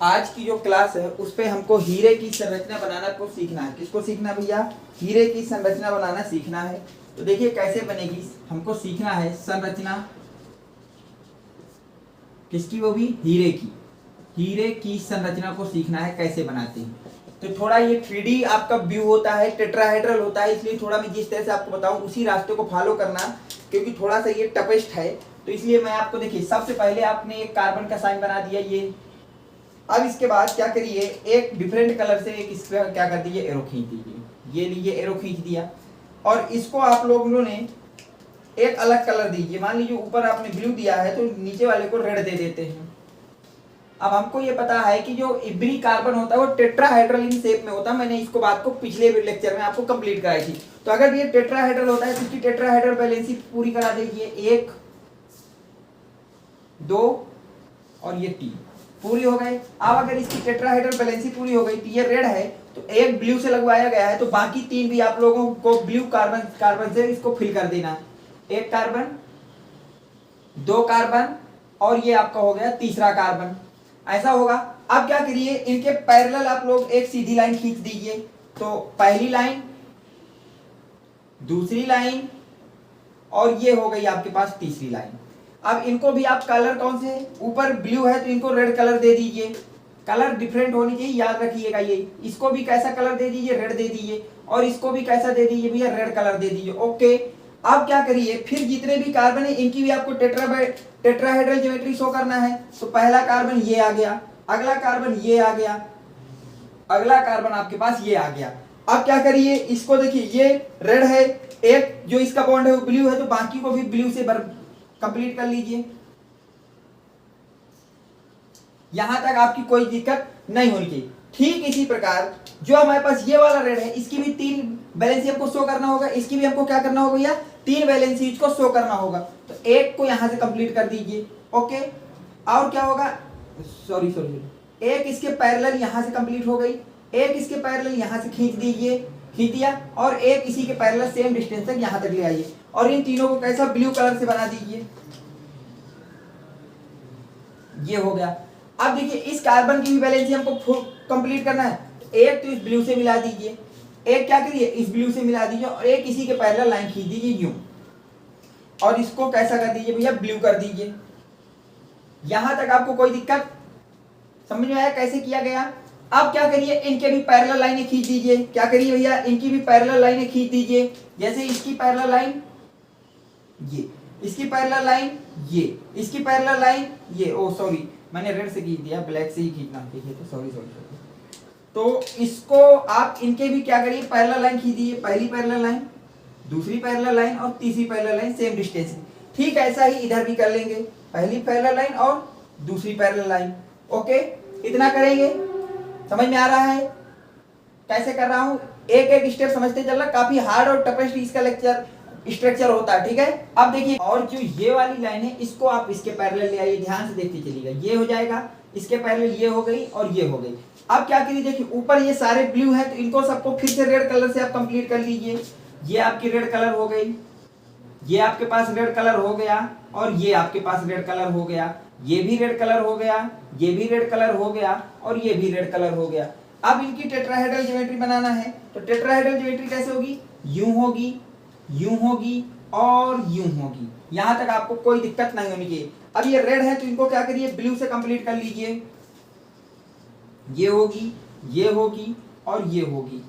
आज की जो क्लास है उस पे हमको हीरे की संरचना बनाना को सीखना है। किसको सीखना भैया? हीरे की संरचना बनाना सीखना है। तो देखिए कैसे बनेगी, हमको सीखना है संरचना किसकी, वो भी हीरे की। हीरे की संरचना को सीखना है कैसे बनाते हैं। तो थोड़ा ये 3D आपका व्यू होता है, टेट्राहेड्रल होता है, इसलिए थोड़ा मैं जिस तरह से आपको बताऊं उसी रास्ते को फॉलो करना, क्योंकि थोड़ा सा ये टफेस्ट है। तो इसलिए मैं आपको, देखिए सबसे पहले आपने एक कार्बन का साइन बना दिया ये। अब इसके बाद क्या करिए, एक डिफरेंट कलर से एक इस पर क्या कर दीजिए, एरो खींच दीजिए। ये लीजिए एरो खींच दिया, और इसको आप लोगों ने एक अलग कलर दीजिए। मान लीजिए ऊपर आपने ब्लू दिया है तो नीचे वाले को रेड दे देते हैं। अब हमको ये पता है कि जो इब्री कार्बन होता है वो टेट्राहेड्रल इन शेप में होता है। मैंने इसको बात को पिछले लेक्चर में आपको कंप्लीट कराई थी। तो अगर ये टेट्राहेड्रल होता है तो इसकी टेट्राहेड्रल बैलेंसी पूरी करा दीजिए, 1 2 और ये 3 पूरी हो गई। अब अगर इसकी टेट्राहेड्रल बैलेंसी पूरी हो गई तो ये रेड है तो एक ब्लू से लगवाया गया है, तो बाकी 3 भी आप लोगों को ब्लू कार्बन से इसको फिल कर देना। 1 कार्बन, 2 कार्बन और ये आपका हो गया तीसरा कार्बन। ऐसा होगा। अब क्या करिए, इनके पैरेलल आप लोग एक सीधी लाइन खींच दीजिए। तो पहली लाइन, दूसरी लाइन और ये हो गई आपके पास तीसरी लाइन। अब इनको भी आप कलर कौन से, ऊपर ब्लू है तो इनको रेड कलर दे दीजिए। कलर डिफरेंट होनी चाहिए, याद रखिएगा। ये इसको भी कैसा कलर दे दीजिए, रेड दे दीजिए, और इसको भी कैसा दे दीजिए भैया, रेड कलर दे दीजिए। ओके। अब क्या करिए, फिर जितने भी कार्बन है इनकी भी आपको टेट्राहेड्रल ज्योमेट्री शो करना है। तो पहला कार्बन ये आ गया, अगला कार्बन ये आ गया, अगला कार्बन आपके पास ये आ गया। अब क्या करिए, इसको देखिए ये रेड है, एक जो इसका बॉन्ड है वो ब्लू है, तो बाकी को भी ब्लू से कंप्लीट कर लीजिए। यहां तक आपकी कोई दिक्कत नहीं होनी चाहिए। ठीक इसी प्रकार जो हमारे पास ये वाला रेड है, इसकी भी 3 वैलेंसी हमको शो करना होगा, इसकी भी हमको क्या करना होगा भैया, 3 वैलेंसी को शो करना होगा। तो एक को यहां से कंप्लीट कर दीजिए। ओके। और क्या होगा, सॉरी एक इसके पैरेलल यहां से कंप्लीट हो गई, एक इसके पैरेलल यहां से खींच दीजिए, खींच दिया, और एक इसी के पैरेलल सेम डिस्टेंस तक यहां तक ले आइए, और इन तीनों को कैसा, ब्लू कलर से बना दीजिए। ये हो गया। अब देखिए इस कार्बन की भी वैलेंसी हमको कंप्लीट करना है। एक तो इस ब्लू से मिला दीजिए, एक क्या करिए इस ब्लू से मिला दीजिए, और एक इसी के पैरेलल लाइन खींच दीजिए यूं, और इसको कैसा कर दीजिए भैया, ब्लू कर दीजिए। यहां तक आपको कोई दिक्कत समझ में आया कैसे किया गया? अब क्या करिए, इनके भी पैरेलल लाइनें खींच दीजिए। क्या करिए भैया, इनकी भी पैरेलल लाइनें खींच दीजिए। जैसे इसकी पैरेलल लाइन ये, इसकी पैरेलल लाइन ये, इसकी पैरेलल लाइन ये। ओ सॉरी, मैंने रेड से खींच दिया, ब्लैक से ही खींचना चाहिए, तो सॉरी। तो इसको आप इनके भी क्या करिए, पैरेलल लाइन खींच दीजिए। पहली पैरेलल लाइन, दूसरी पैरेलल लाइन और तीसरी पैरेलल लाइन सेम डिस्टेंस। ठीक ऐसा ही इधर भी कर लेंगे, पहली पैरेलल लाइन और दूसरी पैरेलल लाइन। ओके, इतना करेंगे। समझ में आ रहा है कैसे कर रहा हूं? एक एक स्टेप समझते चलना। काफी हार्ड और टफेस्ट इसका लेक्चर स्ट्रक्चर होता है, ठीक है। अब देखिए, और जो ये वाली लाइन है इसको आप इसके पैरेलल ले आइए, ध्यान से देखते चलिएगा। ये हो जाएगा, इसके पैरेलल ये हो गई और ये हो गई। अब क्या करिए, देखिए ऊपर ये सारे ब्लू है तो इनको सबको फिर से रेड कलर से आप कंप्लीट कर लीजिए। ये आपकी रेड कलर हो गई, ये आपके पास रेड कलर हो गया, और ये आपके पास रेड कलर हो गया, ये भी रेड कलर हो गया, ये भी रेड कलर हो गया, और ये भी रेड कलर हो गया। अब इनकी टेट्राहेड्रल ज्योमेट्री बनाना है। तो टेट्राहेड्रल ज्योमेट्री कैसे होगी, यूं होगी, यूं होगी और यूं होगी। यहां तक आपको कोई दिक्कत नहीं होनी चाहिए। अब ये रेड है तो इनको क्या करिए, ब्लू से कंप्लीट कर लीजिए। ये होगी, ये होगी और ये होगी।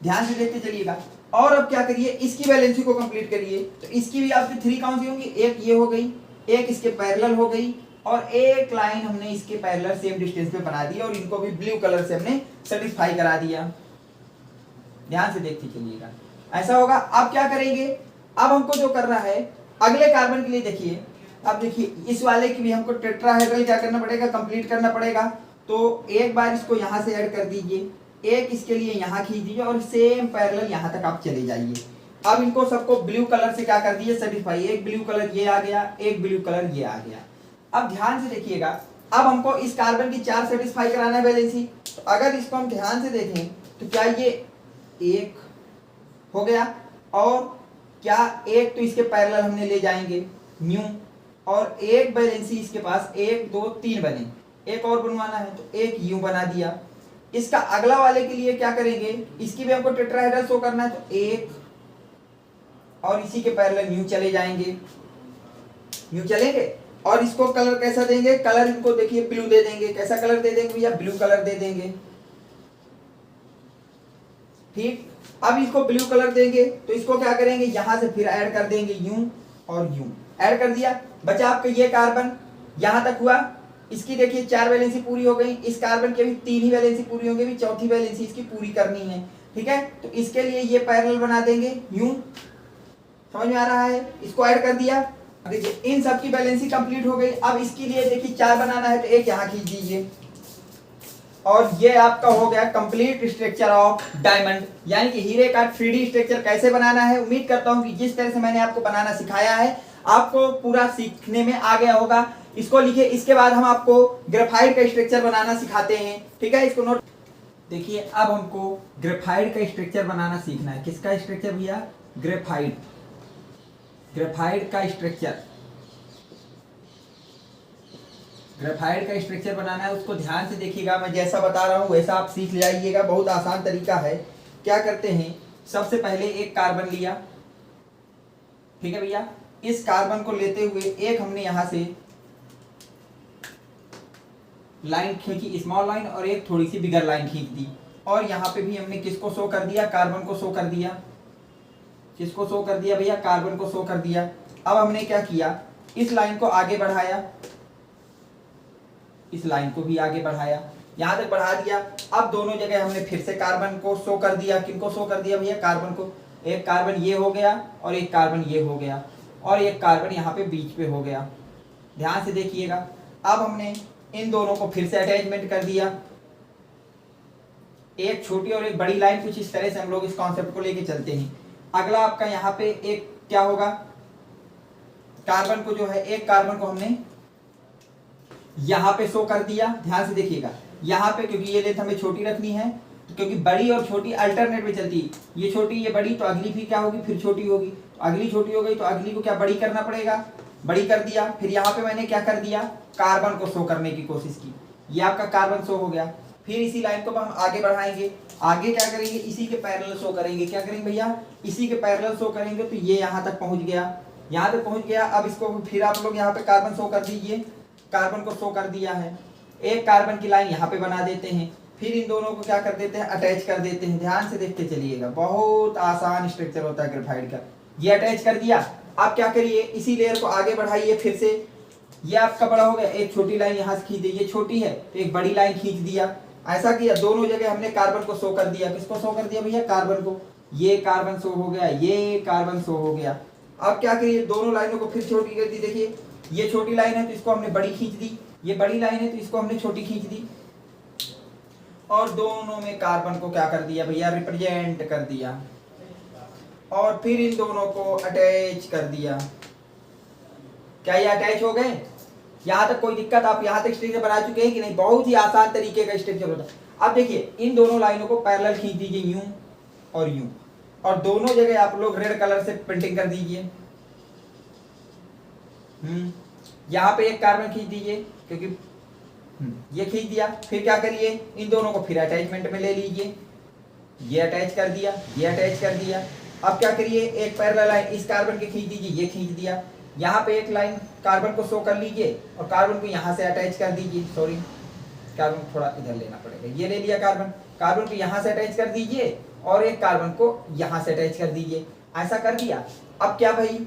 ध्यान से देखते चलिएगा। और अब क्या करिए, इसकी वैलेंसी को कंप्लीट करिए। तो इसकी भी आपकी 3 कौन सी होंगी, एक ये हो गई, एक इसके पैरेलल हो गई, और एक लाइन हमने इसके पैरेलल सेम डिस्टेंस पे बना दी, और इनको भी ब्लू कलर से हमने सेटिस्फाई करा दिया। ध्यान से देखते चलिएगा, ऐसा होगा। अब क्या करेंगे, अब हमको जो करना है अगले कार्बन के लिए, देखिए अब देखिए इस वाले की भी हमको टेट्राहेड्रल क्या करना पड़ेगा, कंप्लीट करना पड़ेगा। तो एक बार इसको यहां से ऐड कर दीजिए, एक इसके लिए यहां खींच दीजिए, और सेम पैरेलल यहां तक आप चले जाइए। अब इनको सबको ब्लू कलर से क्या कर दीजिए, सेटिस्फाई। एक ब्लू कलर ये आ गया, एक ब्लू कलर ये आ गया। अब ध्यान से देखिएगा, अब हमको इस कार्बन की 4 सेटिस्फाई कराना है वैलेंसी। तो अगर इसको हम ध्यान से देखें तो क्या ये एक हो गया, और क्या एक तो इसके पैरेलल हमने ले जाएंगे म्यू, और एक वैलेंसी इसके पास 1 2 3 बने। एक और बनवाना है तो एक यूं बना दिया। इसका अगला वाले के लिए क्या करेंगे, इसकी भी हमको टेट्राहेड्रल शो करना है तो एक और इसी के पैरेलल यूं चले जाएंगे, यूं चलेंगे। और इसको कलर कैसा देंगे, कलर इनको देखिए ब्लू दे देंगे। कैसा कलर दे देंगे भैया, ब्लू कलर दे देंगे। ठीक, अब इसको ब्लू कलर देंगे तो इसको क्या करेंगे, यहां से फिर ऐड कर देंगे यूं और यूं। ऐड कर दिया, बचा आपका ये कार्बन, यहां तक हुआ। इसकी देखिए 4 वैलेंसी पूरी हो गई, इस कार्बन की भी 3 ही वैलेंसी पूरी होंगी, भी चौथी वैलेंसी इसकी पूरी करनी है। ठीक है, तो इसके लिए ये पैरेलल बना देंगे यूं। समझ में आ रहा है, इसको ऐड कर दिया। देखिए इन सब की बैलेंसी कंप्लीट हो गई। अब इसके लिए देखिए 4 बनाना है तो एक यहाँ खींच दीजिए और ये आपका हो गया कंप्लीट स्ट्रक्चर ऑफ डायमंड, यानी कि हीरे का 3D स्ट्रक्चर कैसे बनाना है। उम्मीद करता हूं कि जिस तरह से मैंने आपको बनाना सिखाया है आपको पूरा सीखने में आ गया होगा। इसको लिखिए, इसके बाद हम आपको ग्रेफाइट का स्ट्रक्चर बनाना सिखाते हैं। ठीक है, इसको नोट। देखिए अब हमको ग्रेफाइट का स्ट्रक्चर बनाना सीखना है। किसका स्ट्रक्चर भैया, ग्रेफाइट, ग्रेफाइट का स्ट्रक्चर, ग्रेफाइट का स्ट्रक्चर बनाना है। उसको ध्यान से देखिएगा, मैं जैसा बता रहा हूं वैसा आप सीख जाइएगा। बहुत आसान तरीका है। क्या करते हैं, सबसे पहले एक कार्बन लिया। ठीक है भैया, इस कार्बन को लेते हुए एक हमने यहां से लाइन खींची, स्मॉल लाइन, और एक थोड़ी सी बिगर लाइन खींच दी। और यहाँ पे भी हमने किसको शो कर दिया, कार्बन को शो कर दिया। किसको शो कर दिया भैया, कार्बन को शो कर दिया। अब हमने क्या किया, इस लाइन को आगे बढ़ाया, इस लाइन को भी आगे बढ़ाया, यहां तक बढ़ा दिया। अब दोनों जगह हमने फिर से कार्बन को शो कर दिया। किनको शो कर दिया भैया, कार्बन को। एक कार्बन ये हो गया और एक कार्बन ये हो गया और एक कार्बन यहाँ पे बीच पे हो गया। ध्यान से देखिएगा। अब हमने इन दोनों को फिर से अटैचमेंट कर दिया, एक छोटी और एक बड़ी लाइन। कुछ इस तरह से हम लोग इस कॉन्सेप्ट को लेके चलते हैं। अगला आपका यहाँ पे एक क्या होगा, कार्बन को जो है, एक कार्बन को हमने यहां पे शो कर दिया। ध्यान से देखिएगा, यहां पे क्योंकि ये लेंथ हमें छोटी रखनी है, तो क्योंकि बड़ी और छोटी अल्टरनेट में चलती है। ये छोटी ये बड़ी, तो अगली फिर क्या होगी, फिर छोटी होगी। तो अगली छोटी हो गई तो अगली को क्या बड़ी करना पड़ेगा, बड़ी कर दिया। फिर यहाँ पे मैंने क्या कर दिया, कार्बन को शो करने की कोशिश की। ये आपका कार्बन शो हो गया। फिर इसी लाइन को हम आगे बढ़ाएंगे। आगे क्या करेंगे, इसी के पैरेलल शो करेंगे। क्या करेंगे भैया, इसी के पैरेलल शो करेंगे। तो ये यहाँ तक पहुंच गया, यहाँ तक पहुंच गया। अब इसको फिर आप लोग यहाँ पे कार्बन शो कर दीजिए। कार्बन को शो कर दिया है, एक कार्बन की लाइन यहाँ पे बना देते हैं। फिर इन दोनों को क्या कर देते हैं, अटैच कर देते हैं। ध्यान से देखते चलिएगा, बहुत आसान स्ट्रक्चर होता है ग्रेफाइट का। ये अटैच कर दिया। आप क्या करिए, इसी लेयर को आगे बढ़ाइए फिर से। ये आपका बड़ा हो गया, एक छोटी लाइन यहाँ से खींच दी। ये छोटी है तो एक बड़ी लाइन खींच दिया। ऐसा किया, दोनों जगह हमने कार्बन को शो कर दिया। किसको शो कर दिया भैया, कार्बन को। ये कार्बन शो हो गया, ये कार्बन शो हो गया। अब क्या करिए, दोनों लाइनों को फिर छोटी कर दी। देखिए ये छोटी लाइन है तो इसको हमने बड़ी खींच दी, ये बड़ी लाइन है तो इसको हमने छोटी खींच दी। और दोनों में कार्बन को क्या कर दिया भैया, रिप्रेजेंट कर दिया। और फिर इन दोनों को अटैच कर दिया। क्या ये अटैच हो गए, यहां तक कोई दिक्कत, आप यहां तक स्ट्रक्चर बना चुके हैं कि नहीं। बहुत ही आसान तरीके का स्ट्रक्चर होता है। अब देखिए इन दोनों लाइनों को पैरेलल खींच दीजिए, यूं और यूं, और दोनों जगह आप लोग रेड कलर से पेंटिंग कर दीजिए। यहाँ पे एक कार्बन खींच दीजिए, क्योंकि ये खींच दिया। फिर क्या करिए, इन दोनों को फिर अटैचमेंट में ले लीजिए। ये अटैच कर दिया, ये अटैच कर दिया। अब क्या करिए, एक पैरेलल लाइन इस कार्बन के खींच दीजिए, ये खींच दिया। यहाँ पे एक लाइन कार्बन को शो कर लीजिए और कार्बन को यहाँ से अटैच कर दीजिए। सॉरी, कार्बन थोड़ा इधर लेना पड़ेगा। ये ले लिया कार्बन, कार्बन को यहाँ से अटैच कर दीजिए और एक कार्बन को यहाँ से अटैच कर दीजिए। ऐसा कर दिया। अब क्या भाई,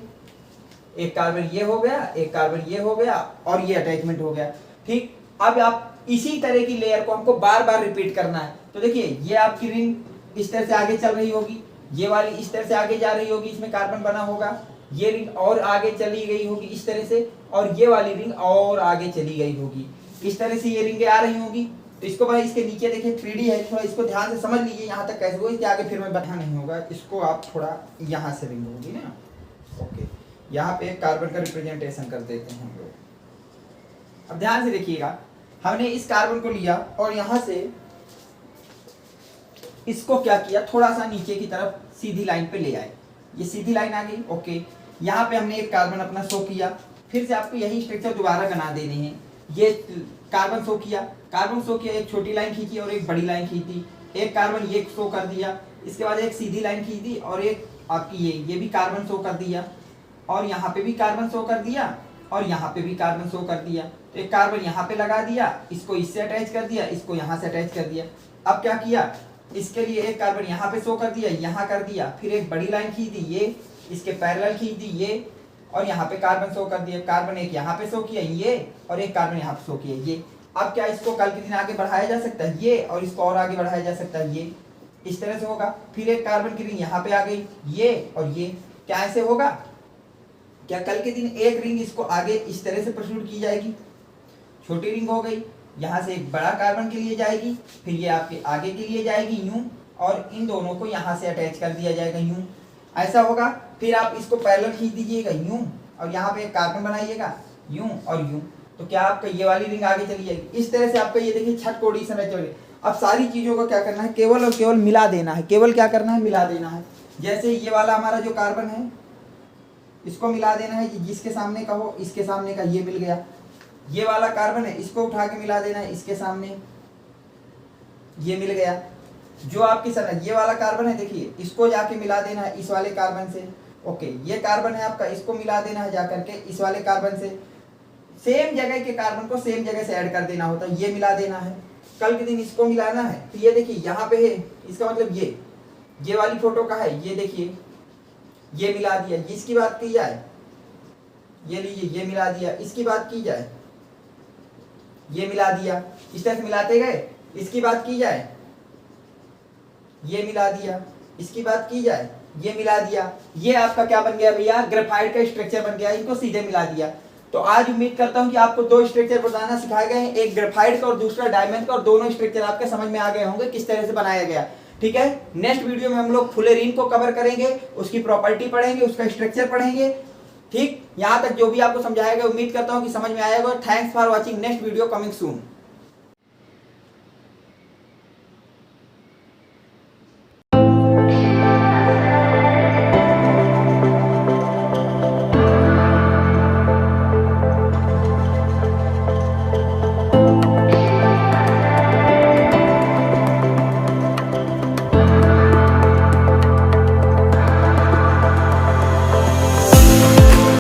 एक कार्बन ये हो गया, एक कार्बन ये हो गया और ये अटैचमेंट हो गया। ठीक, अब आप इसी तरह की लेयर को हमको बार बार रिपीट करना है। तो देखिए ये आपकी रिंग इस तरह से आगे चल रही होगी, ये वाली इस तरह से आगे जा रही होगी, इसमें कार्बन बना होगा। ये रिंग और आगे चली गई होगी इस तरह से, और ये वाली रिंग और आगे चली गई होगी। इस तरह से ये रिंगें आ रही होंगी। तो इसको भाई इसके नीचे देखिए 3D है, थोड़ा इसको ध्यान से समझ लीजिए यहाँ तक कैसे हुआ। इसके आगे फिर मैं बैठा नहीं होगा। इसको आप थोड़ा यहाँ से रिंग होगी ना, ओके। यहाँ पे कार्बन का रिप्रेजेंटेशन कर देते हैं हम लोग। अब ध्यान से देखिएगा, हमने इस कार्बन को लिया और यहाँ से इसको क्या किया, थोड़ा सा नीचे की तरफ सीधी लाइन पे ले आए। ये सीधी लाइन आ गई, ओके। यहाँ पे हमने एक कार्बन अपना शो किया। फिर से आपको यही स्ट्रक्चर दोबारा बना देने हैं। ये कार्बन शो किया, एक छोटी लाइन खींची और एक बड़ी लाइन खींची, एक कार्बन ये शो कर दिया, इसके बाद एक सीधी लाइन खींची और एक आपकी ये भी कार्बन शो कर दिया, और यहाँ पे भी कार्बन शो कर दिया, और यहाँ पे भी कार्बन शो कर दिया। तो एक कार्बन यहाँ पे लगा दिया, इसको इससे अटैच कर दिया, इसको यहाँ से अटैच कर दिया। अब क्या किया, इसके लिए एक कार्बन यहाँ पे शो कर दिया, यहाँ कर दिया, फिर एक बड़ी लाइन खींची ये, इसके पैरेलल खींच दी ये, और यहाँ पे कार्बन शो कर दिया, कार्बन एक यहाँ पे शो किया ये, और एक कार्बन यहाँ पे शो किया ये। अब क्या इसको कल के दिन आगे बढ़ाया जा सकता है ये, और इसको और आगे बढ़ाया जा सकता है ये, इस तरह से होगा। फिर एक कार्बन की रिंग यहाँ पे आ गई ये और ये, क्या ऐसे होगा? क्या कल के दिन एक रिंग इसको आगे इस तरह से प्रस्तुत की जाएगी, छोटी रिंग हो गई, यहाँ से एक बड़ा कार्बन के लिए जाएगी, फिर ये आपके आगे के लिए जाएगी यूं, और इन दोनों को यहाँ से अटैच कर दिया जाएगा यूं, ऐसा होगा। फिर आप इसको पैरेलल खींच दीजिएगा यूं, और यहाँ पे एक कार्बन बनाइएगा यूं और यूं, तो क्या आपका ये वाली रिंग आगे चली जाएगी। इस तरह से आपका ये देखिए छठ कोडी समय चल। अब सारी चीजों को क्या करना है, केवल और केवल मिला देना है, केवल क्या करना है, मिला देना है। जैसे ये वाला हमारा जो कार्बन है इसको मिला देना है, जिसके सामने का हो इसके सामने का ये मिल गया। ये वाला कार्बन है इसको उठा के मिला देना है, इसके सामने ये मिल गया। जो आपकी सर ये वाला कार्बन है देखिए, इसको जाके मिला देना है इस वाले कार्बन से। ओके, ये कार्बन है आपका, इसको मिला देना है जाकर के इस वाले कार्बन से। सेम जगह के कार्बन को सेम जगह से ऐड कर देना होता है, ये मिला देना है। कल के दिन इसको मिलाना है, तो ये देखिए यहाँ पे है, इसका मतलब ये वाली फोटो का है, ये देखिए ये मिला दिया। इसकी बात की जाए, ये लीजिए ये मिला दिया। इसकी बात की जाए, ये मिला दिया। इस तरह से मिलाते गए। इसकी बात की जाए, ये मिला दिया। इसकी बात की जाए, ये मिला दिया। ये आपका क्या बन गया भैया, ग्रेफाइट का स्ट्रक्चर बन गया, इनको सीधे मिला दिया। तो आज उम्मीद करता हूं कि आपको दो स्ट्रक्चर बताना सिखाए गए हैं, एक ग्रेफाइट का और दूसरा डायमंड का, और दोनों स्ट्रक्चर आपके समझ में आ गए होंगे किस तरह से बनाया गया। ठीक है, नेक्स्ट वीडियो में हम लोग फुलेरीन को कवर करेंगे, उसकी प्रॉपर्टी पढ़ेंगे, उसका स्ट्रक्चर पढ़ेंगे। ठीक, यहाँ तक जो भी आपको समझाया गया उम्मीद करता हूँ कि समझ में आएगा। Thanks for watching, next video coming soon.